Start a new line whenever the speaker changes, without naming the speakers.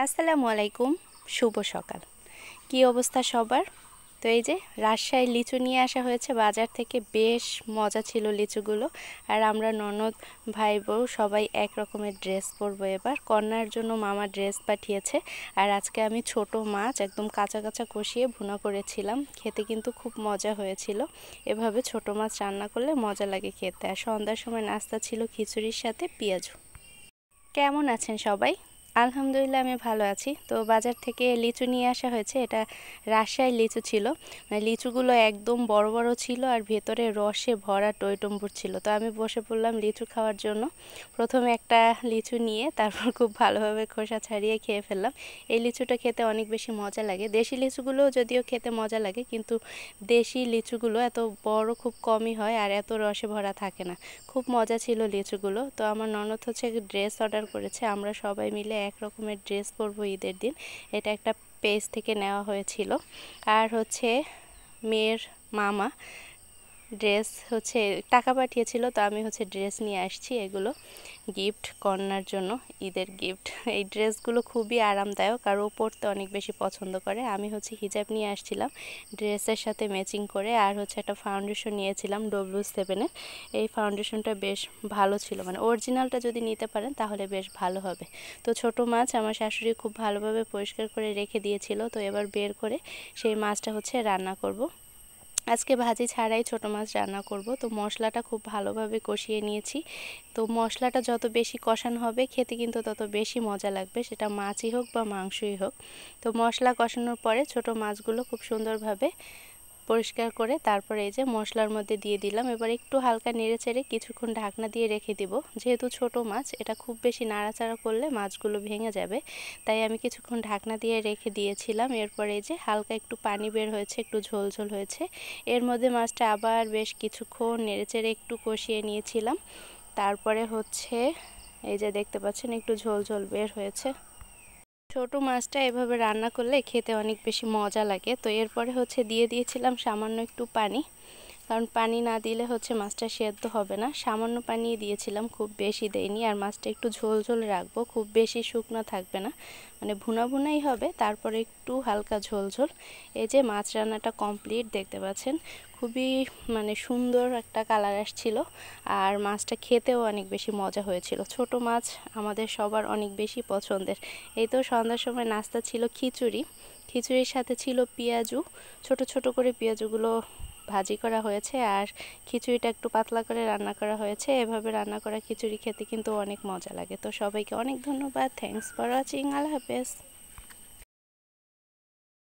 আসসালামু আলাইকুম, শুভ সকাল। কি অবস্থা সবার? তো এই যে রাজশাহী লিচু নিয়ে আসা হয়েছে বাজার থেকে। বেশ মজা ছিল লিচুগুলো। আর আমরা ননদ ভাই বউ সবাই এক রকমের ড্রেস পরবো এবার। কন্যার জন্য মামা ড্রেস পাঠিয়েছে। আর আজকে আমি ছোট মাছ একদম কাঁচা কাঁচা কষিয়ে ভুনা করেছিলাম। খেতে কিন্তু খুব মজা হয়েছিল। এভাবে ছোট মাছ রান্না করলে মজা লাগে খেতে। আর সন্ধ্যার সময় নাস্তা ছিল খিচুড়ির সাথে পেঁয়াজু। কেমন আছেন সবাই? আলহামদুলিল্লাহ আমি ভালো আছি। তো বাজার থেকে লিচু নিয়ে আসা হয়েছে। এটা রাজশাহীর লিচু ছিল। লিচুগুলো একদম বড় বড় ছিল আর ভেতরে রসে ভরা টইটম্বুর ছিল। তো আমি বসে পড়লাম লিচু খাওয়ার জন্য। প্রথমে একটা লিচু নিয়ে তারপর খুব ভালোভাবে খোসা ছাড়িয়ে খেয়ে ফেললাম। এই লিচুটা খেতে অনেক বেশি মজা লাগে। দেশি লিচুগুলোও যদিও খেতে মজা লাগে, কিন্তু দেশি লিচুগুলো এত বড় খুব কমই হয় আর এত রসে ভরা থাকে না। খুব মজা ছিল লিচুগুলো। তো আমার ননদ হচ্ছে ড্রেস অর্ডার করেছে। আমরা সবাই মিলে এক রকমের ড্রেস পরবো ঈদের দিন। এটা একটা পেজ থেকে নেওয়া হয়েছিল। আর হচ্ছে মেয়ের মামা ড্রেস হচ্ছে টাকা পাঠিয়েছিল, তো আমি হচ্ছে ড্রেস নিয়ে আসছি। এগুলো গিফট, কন্যার জন্য ঈদের গিফট। এই ড্রেসগুলো খুবই আরামদায়ক আর ও পরতে অনেক বেশি পছন্দ করে। আমি হচ্ছে হিজাব নিয়ে আসছিলাম ড্রেসের সাথে ম্যাচিং করে। আর হচ্ছে একটা ফাউন্ডেশন নিয়েছিলাম W7-এর। এই ফাউন্ডেশনটা বেশ ভালো ছিল, মানে অরিজিনালটা যদি নিতে পারেন তাহলে বেশ ভালো হবে। তো ছোট মাছ আমার শাশুড়ি খুব ভালোভাবে পরিষ্কার করে রেখে দিয়েছিল। তো এবার বের করে সেই মাছটা হচ্ছে রান্না করব। আজকে ভাজি ছাড়াই ছোট মাছ রান্না করব। তো মশলাটা খুব ভালোভাবে কষিয়ে নিয়েছি। তো মশলাটা যত বেশি কষানো হবে খেতে কিন্তু তত বেশি মজা লাগবে, সেটা মাছই হোক বা মাংসই হোক। তো মশলা কষানোর পরে ছোট মাছগুলো খুব সুন্দরভাবে পরিষ্কার করে তারপরে এই যে মশলার মধ্যে দিয়ে দিলাম। এবার একটু হালকা নেড়েচেড়ে কিছুক্ষণ ঢাকনা দিয়ে রেখে দিব। যেহেতু ছোট মাছ, এটা খুব বেশি নাড়াচাড়া করলে মাছগুলো ভেঙে যাবে, তাই আমি কিছুক্ষণ ঢাকনা দিয়ে রেখে দিয়েছিলাম। এরপরে এই যে হালকা একটু পানি বের হয়েছে, একটু ঝোল ঝোল হয়েছে। এর মধ্যে মাছটা আবার বেশ কিছুক্ষণ নেড়েচেড়ে একটু কষিয়ে নিয়েছিলাম। তারপরে হচ্ছে এই যে দেখতে পাচ্ছেন একটু ঝোল ঝোল বের হয়েছে। ছোট মাছটা এভাবে রান্না করলে খেতে অনেক বেশি মজা লাগে। তো এরপরে হচ্ছে দিয়ে দিয়েছিলাম সামান্য একটু পানি, কারণ পানি না দিলে হচ্ছে মাছটা সেদ্ধ হবে না। সামান্য পানি দিয়েছিলাম, খুব বেশি দেইনি। আর মাছটা একটু ঝোল ঝোল রাখবো, খুব বেশি শুকনো থাকবে না, মানে ভুনা ভুনাই হবে, তারপরে একটু হালকা ঝোল ঝোল। এই যে মাছ রান্নাটা কমপ্লিট, দেখতে পাচ্ছেন খুবই মানে সুন্দর একটা কালার আসছিল। আর মাছটা খেতেও অনেক বেশি মজা হয়েছিল। ছোট মাছ আমাদের সবার অনেক বেশি পছন্দের। এই তো সন্ধ্যার সময় নাস্তা ছিল খিচুড়ি। খিচুড়ির সাথে ছিল পেঁয়াজু, ছোট ছোট করে পেঁয়াজুগুলো ভাজি করা হয়েছে। আর খিচুড়িটা একটু পাতলা করে রান্না করা হয়েছে। এভাবে রান্না করা খিচুড়ি খেতে কিন্তু অনেক মজা লাগে। তো সবাইকে অনেক ধন্যবাদ। Thanks for watching. আল্লাহ হাফেজ।